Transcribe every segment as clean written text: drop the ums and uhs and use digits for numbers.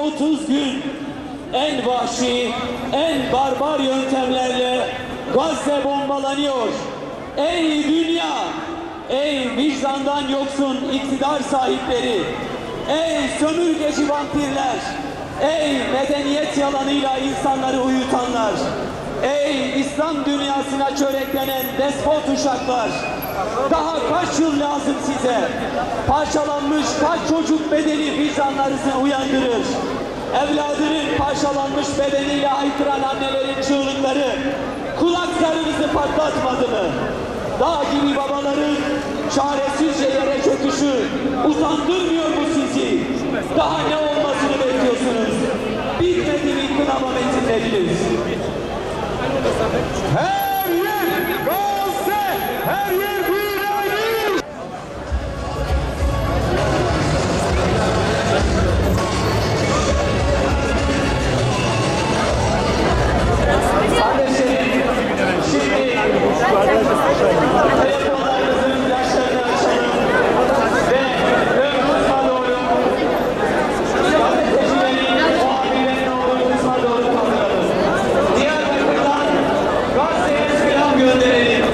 30 gün en vahşi, en barbar yöntemlerle Gazze bombalanıyor. Ey dünya, ey vicdandan yoksun iktidar sahipleri, ey sömürgeci vampirler, ey medeniyet yalanıyla insanları uyutanlar, ey İslam dünyasına çöreklenen despot uşaklar, daha kaç yıl lazım size? Parçalanmış kaç çocuk bedeni vicdanlarınızı uyandırır? Evladının parçalanmış bedeniyle haykıran annelerin çığlıkları kulaklarınızı patlatmadı mı? Dağ gibi babaların çaresizce yere çöküşü utandırmıyor mu sizi? Daha ne olmasını bekliyorsunuz? Bitmedi mi kınama metinleriniz? Her yer Gazze, her yer büyülenir. Kardeşlerim, şimdi telefonlarınızın yaşlarını açalım ve ön kısma doğru, gazetecilerin, muhabirlerin olduğu kısma doğru kaldıralım. Diyarbakır'dan Gazze'ye selam gönderelim.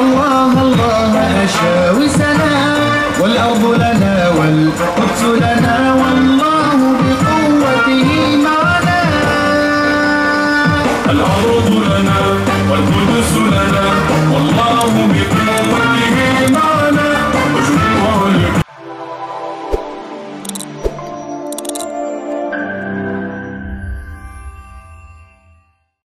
الله الله أشاوي سلام والأرض لنا والقدس لنا